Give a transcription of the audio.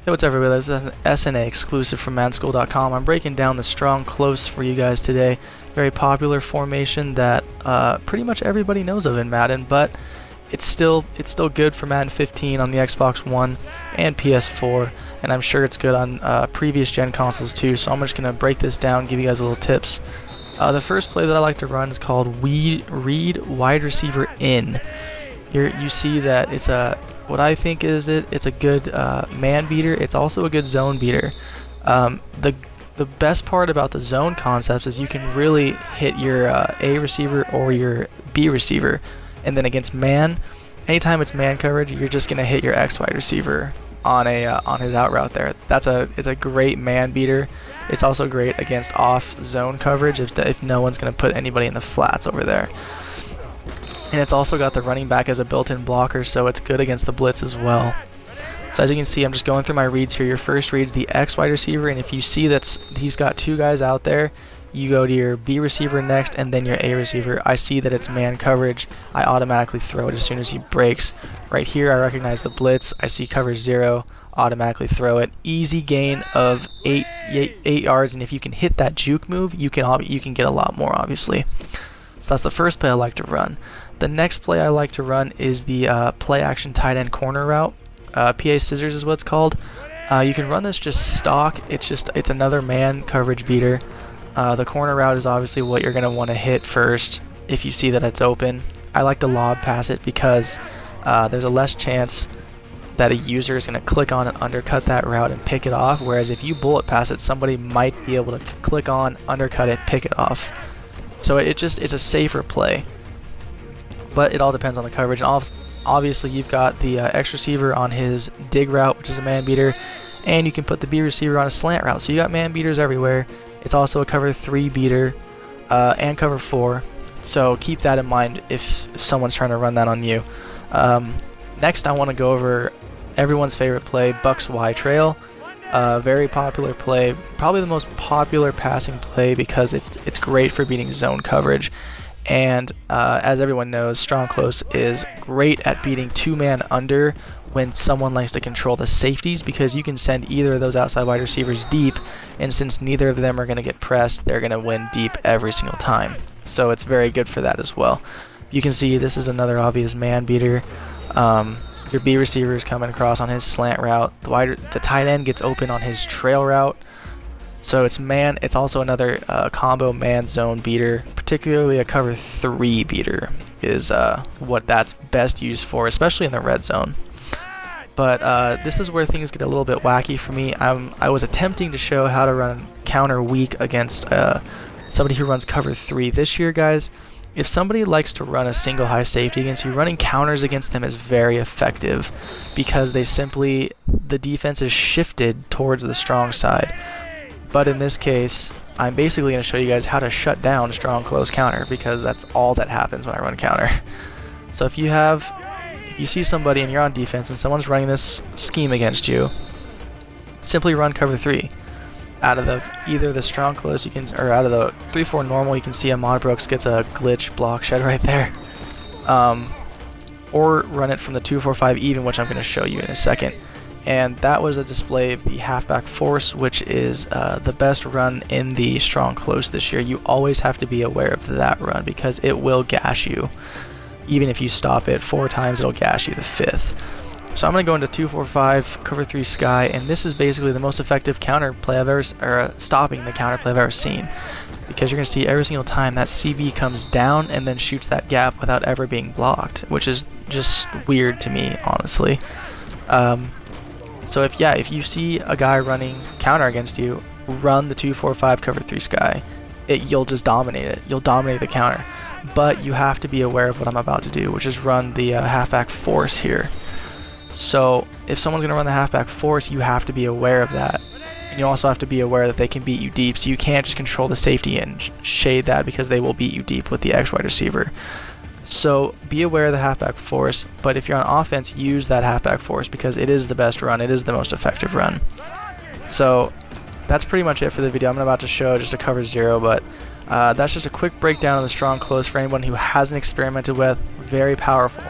Hey, what's up everybody, this is an SNA exclusive from MaddenSchool.com. I'm breaking down the strong close for you guys today. Very popular formation that pretty much everybody knows of in Madden, but it's still good for Madden 15 on the Xbox One and PS4, and I'm sure it's good on previous gen consoles too, so I'm just going to break this down, give you guys a little tips. The first play that I like to run is called read wide receiver in. You see that it's what I think is it's a good man beater. It's also a good zone beater. The best part about the zone concepts is you can really hit your A receiver or your B receiver, and then against man, anytime it's man coverage, you're just gonna hit your X wide receiver on his out route there. It's a great man beater. It's also great against off zone coverage if no one's gonna put anybody in the flats over there. And it's also got the running back as a built-in blocker, so it's good against the blitz as well. So as you can see, I'm just going through my reads here. Your first read's the X wide receiver, and if you see that he's got two guys out there, you go to your B receiver next and then your A receiver. I see that it's man coverage. I automatically throw it as soon as he breaks. Right here, I recognize the blitz. I see cover 0, automatically throw it. Easy gain of 8 yards, and if you can hit that juke move, you can get a lot more, obviously. So that's the first play I like to run. The next play I like to run is the play action tight end corner route. PA scissors is what it's called. You can run this just stock. It's another man coverage beater. The corner route is obviously what you're going to want to hit first if you see that it's open. I like to lob pass it because there's a less chance that a user is going to click on and undercut that route and pick it off, whereas if you bullet pass it, somebody might be able to click on, undercut it, pick it off. So it's a safer play. But it all depends on the coverage. And obviously, you've got the X receiver on his dig route, which is a man beater, and you can put the B receiver on a slant route. So you got man beaters everywhere. It's also a cover 3 beater and cover 4. So keep that in mind if someone's trying to run that on you. Next, I want to go over everyone's favorite play, Bucks Y trail. Very popular play, probably the most popular passing play because it's great for beating zone coverage. And as everyone knows, strong close is great at beating two-man under when someone likes to control the safeties, because you can send either of those outside wide receivers deep, and since neither of them are going to get pressed, they're going to win deep every single time. So it's very good for that as well. You can see this is another obvious man beater. Your B receiver is coming across on his slant route. The tight end gets open on his trail route. So it's also another combo man zone beater, particularly a cover 3 beater is what that's best used for, especially in the red zone. But this is where things get a little bit wacky for me. I was attempting to show how to run counter weak against somebody who runs cover 3. This year, guys, if somebody likes to run a single high safety against you, running counters against them is very effective because the defense is shifted towards the strong side. But in this case, I'm basically going to show you guys how to shut down strong close counter, because that's all that happens when I run counter. So if you see somebody and you're on defense and someone's running this scheme against you, simply run cover 3. Out of either the strong close or out of the 3-4 normal, you can see Ahmad Brooks gets a glitch block shed right there. Or run it from the 2-4-5 even, which I'm going to show you in a second. And that was a display of the halfback force, which is the best run in the strong close this year. You always have to be aware of that run because it will gash you. Even if you stop it 4 times, it'll gash you the 5th. So I'm going to go into 2-4-5, cover 3 sky, and this is basically the most effective counter play I've ever, stopping the counter play I've ever seen. Because you're going to see every single time that CB comes down and then shoots that gap without ever being blocked, which is just weird to me, honestly. So if you see a guy running counter against you, run the 2-4-5 cover 3 sky. You'll just dominate it. You'll dominate the counter. But you have to be aware of what I'm about to do, which is run the halfback force here. So if someone's going to run the halfback force, you have to be aware of that. And you also have to be aware that they can beat you deep, so you can't just control the safety and shade that, because they will beat you deep with the X wide receiver. So be aware of the halfback force, but if you're on offense, use that halfback force because it is the best run. It is the most effective run. So that's pretty much it for the video. I'm about to show just a cover 0, but that's just a quick breakdown of the strong close for anyone who hasn't experimented with. Very powerful.